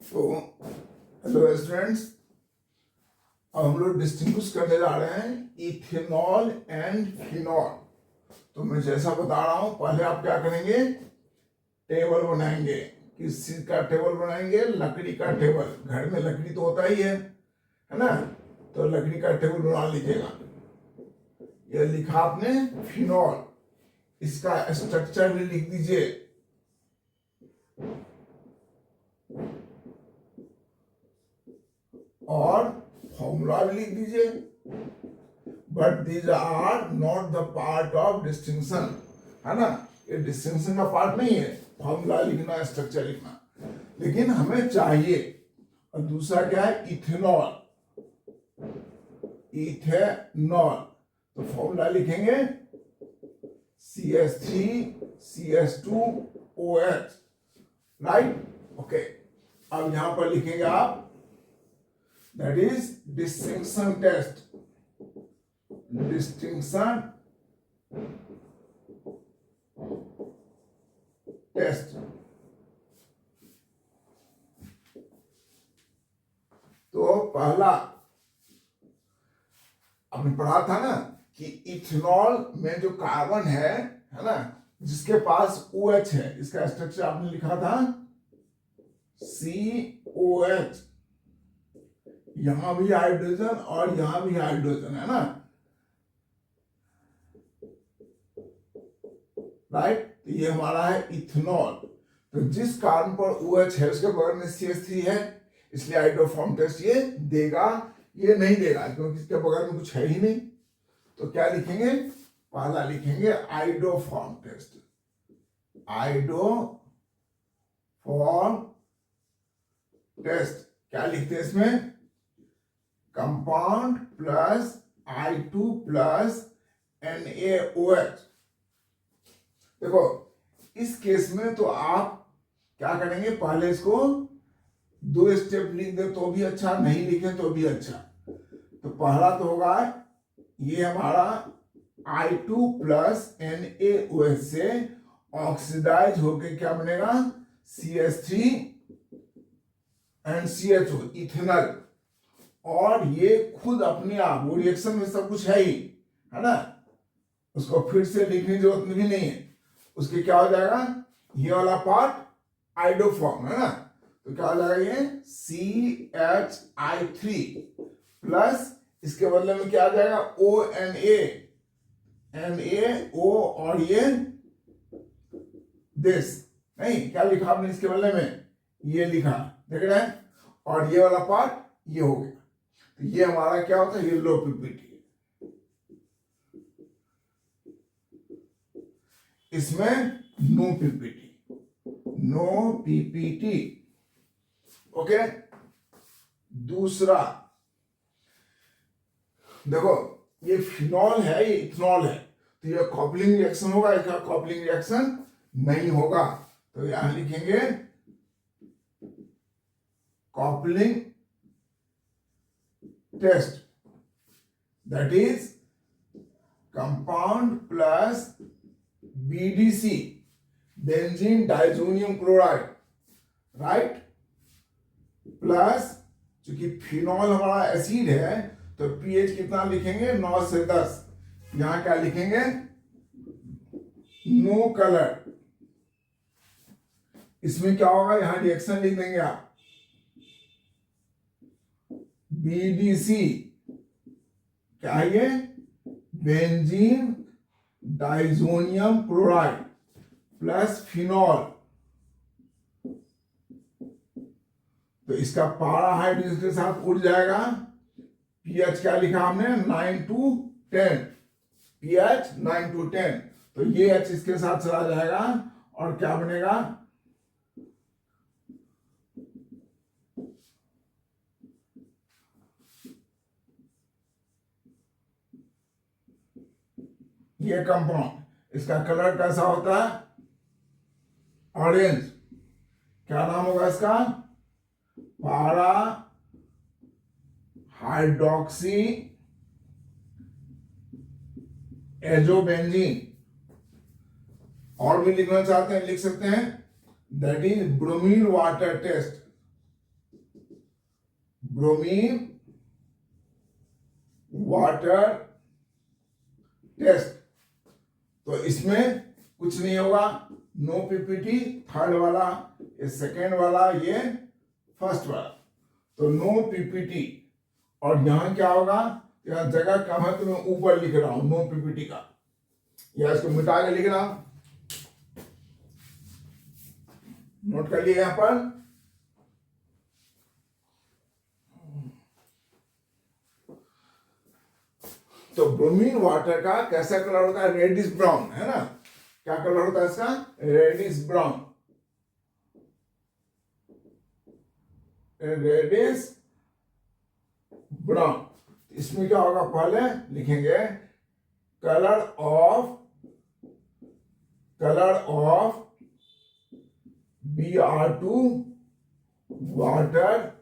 तो hello students, अब हम लोग डिस्टिंग्विश करने जा रहे हैं इथेनॉल एंड फिनॉल। तो मैं जैसा बता रहा हूं, पहले आप क्या करेंगे, टेबल बनाएंगे। किस चीज का टेबल बनाएंगे? लकड़ी का टेबल। घर में लकड़ी तो होता ही है ना? तो लकड़ी का टेबल बना लीजिएगा। ये लिखा आपने फिनॉल, इसका स्ट्रक्चर भी लिख दीजिए। और फॉर्मूला भी लिख दीजिए। But these are not the part of distinction, है ना? ये डिस्टिंक्शन का पार्ट नहीं है फॉर्मूला लिखना, स्ट्रक्चर लिखना, लेकिन हमें चाहिए। और दूसरा क्या है? इथेनॉल। इथेनॉल तो फॉर्मूला लिखेंगे CH3CH2OH, राइट? ओके, अब यहां पर लिखेंगे आप, that is distinction test. Distinction test. तो पहला आपने पढ़ा था ना कि इथेनॉल में जो कार्बन है ना, जिसके पास OH है, इसका स्ट्रक्चर आपने लिखा था COH। यहां भी हाइड्रोजन और यहां भी हाइड्रोजन, है ना? राइट? तो ये हमारा है इथेनॉल। तो जिस कार्बन पर OH है उसके बगल में CH3 है, इसलिए हाइड्रोफॉर्म टेस्ट ये देगा। ये नहीं देगा क्योंकि इसके बगल में कुछ है ही नहीं। तो क्या लिखेंगे? पहला लिखेंगे आइडोफॉर्म टेस्ट। आइडोफॉर्म टेस्ट क्या लिखते हैं इसमें? Compound plus I2 plus NaOH। देखो, इस केस में तो आप क्या करेंगे, पहले इसको 2 स्टेप लिख दे तो भी अच्छा, नहीं लिखे तो भी अच्छा। तो पहला तो होगा ये हमारा I2 प्लस NaOH से ऑक्सीडाइज होके क्या बनेगा? CH3 and CHO, ethanol. और ये खुद अपने आप, वो रिएक्शन में सब कुछ है ही, है ना? उसको फिर से लिखने की जरूरत भी नहीं है। उसके क्या हो जाएगा? ये वाला पार्ट आइडोफॉर्म, है ना? तो क्या हो जाएगा? ये CHI3 प्लस इसके बदले में क्या आ जाएगा? NaO, और ये दिस नहीं, क्या लिखा आपने इसके बदले में? ये लिखा, देख रहे हैं? और ये वाला पार्ट ये हो गया। तो ये हमारा क्या होता है? ये लो पीपीटी। इसमें no PPT, no PPT. Okay, दूसरा देखो, ये फिनॉल है, ये इथेनॉल है, तो ये कॉपलिंग रिएक्शन होगा, इसका कॉपलिंग रिएक्शन नहीं होगा। तो यहां लिखेंगे coupling test, that is compound plus BDC, benzene diazonium chloride, right? Plus चूंकि फिनॉल हमारा एसिड है तो पीएच कितना लिखेंगे? 9 से 10। यहां क्या लिखेंगे? No colour. इसमें क्या होगा? यहां रिएक्शन लिख देंगे आप BDC, क्या है ये? Benzene diazonium chloride plus phenol. तो इसका पारा हाइड्रोजन के साथ उड़ जाएगा। पीएच क्या लिखा हमने? 9 to 10। PH 9 to 10। तो ये H इसके साथ चला जाएगा और क्या बनेगा? ये कंपाउंड, इसका कलर कैसा होता है? ऑरेंज। क्या नाम होगा इसका? पारा हाइड्रोक्सी एजोबेंजीन। और भी लिखना चाहते हैं लिख सकते हैं, that is bromine water test. Bromine water test. तो इसमें कुछ नहीं होगा, नो पीपीटी थर्ड वाला, ये सेकेंड वाला, ये फर्स्ट वाला। तो नो पीपीटी, और यहां क्या होगा, यहाँ जगह कम है तो मैं ऊपर लिख रहा हूं नो पीपीटी का, या इसको मिटा के लिख रहा हूं, नोट कर लिए यहां पर। तो ब्रोमीन वाटर का कैसा कलर होता है, रेडिश ब्राउन, है ना। क्या कलर होता है इसका, रेडिश ब्राउन, रेडिश ब्राउन। इसमें क्या होगा, पहले लिखेंगे colour of Br2 water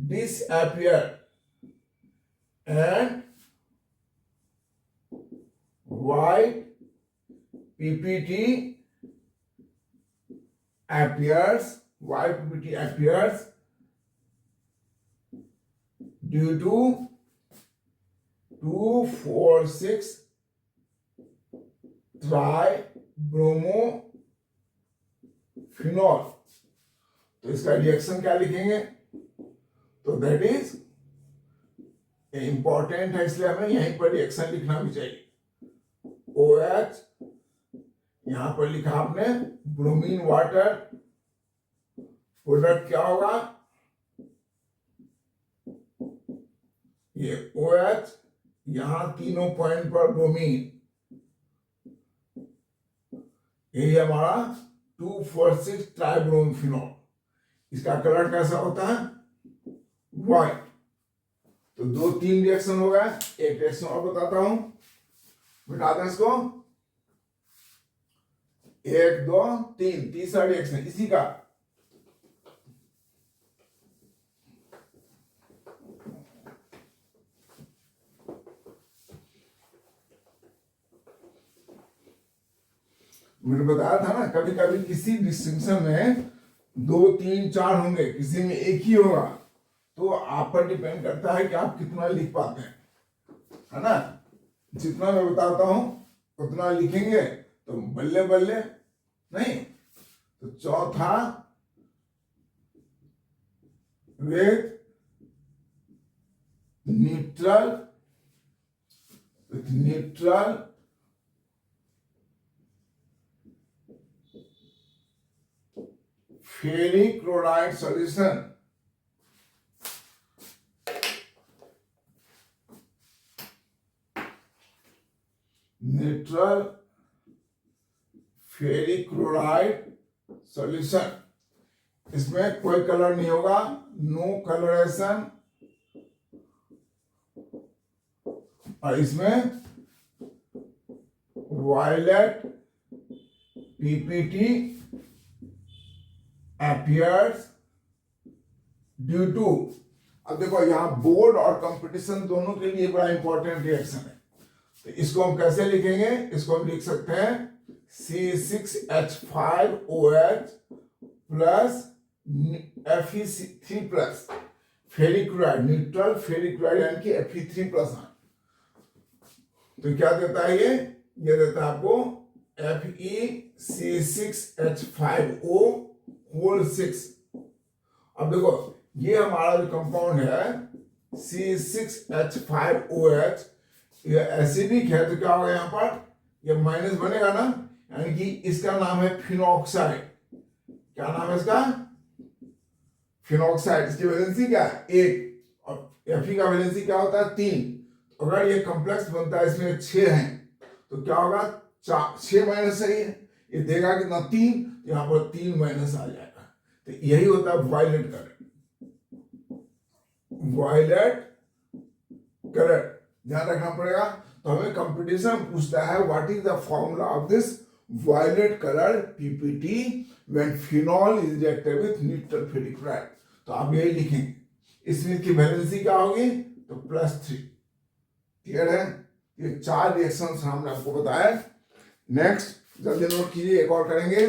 disappear and white PPT appears due to 2,4,6 tribromophenol. तो इसका रिएक्शन क्या लिखेंगे, तो दैट इज इंपॉर्टेंट है, इसलिए हमें यहीं पर रिएक्शन लिखना भी चाहिए। OH यहां पर लिखा आपने, ब्रोमीन वाटर, प्रोडक्ट क्या होगा, ये OH, यहां तीनों पॉइंट पर ब्रोमीन, यही हमारा 2,4,6 ट्राइब्रोमोफिनॉल। इसका कलर कैसा होता है, व्हाइट। तो 2-3 रिएक्शन हो गया, एक रिएक्शन और बताता हूं, मिटा दें इसको, 1 2 3, तीसरा रिएक्शन इसी का। मैंने बताया था ना, कभी कभी किसी डिस्टिंक्शन में 2 3 4 होंगे, किसी में एक ही होगा, तो आप पर डिपेंड करता है कि आप कितना लिख पाते हैं, है ना। जितना मैं बताता हूं उतना लिखेंगे तो बल्ले बल्ले नहीं। तो चौथा with neutral ferric chloride solution, neutral ferric chloride solution. इसमें कोई कलर नहीं होगा, नो कलरेशन, और इसमें violet PPT appears due to। अब देखो यहां बोर्ड और कंपटीशन दोनों के लिए बड़ा इंपॉर्टेंट रिएक्शन है। तो इसको हम कैसे लिखेंगे, इसको हम लिख सकते हैं C6H5OH plus Fe3 plus ferric chloride, neutral ferric chloride यानी कि Fe3 प्लस। तो क्या देता है ये देता है आपको FeC6H5O होल 6। अब देखो ये हमारा जो कंपाउंड है C6H5OH, ये एसिडिक है, तो क्या होगा यहाँ पर, ये माइनस बनेगा ना, यानी कि इसका नाम है फिनॉक्साइड। क्या नाम है इसका, फिनॉक्साइड। इसकी वैलेंसी क्या है, 1, और Fe का वैलेंसी क्या होता है, 3। अगर ये कॉम्प्लेक्स बनता है, इसमें 6 हैं, तो क्या होगा, 6 माइनस सही है, ये देगा कितना, 3, यहां पर 3 माइनस आ जाएगा। तो यही होता है वायलेट कलर, ध्यान रखना पड़ेगा। तो हमें कंपटीशन पूछता है what is the formula of this violet colour PPT when phenol is reacted with neutral ferric chloride. तो आप यही लिखेंगे, इसमें की वैलेंसी क्या होगी, तो +3। क्लियर है, ये 4 रिएक्शंस हमने आपको बताया। नेक्स्ट जल्दी नोट कीजिए, एक और करेंगे।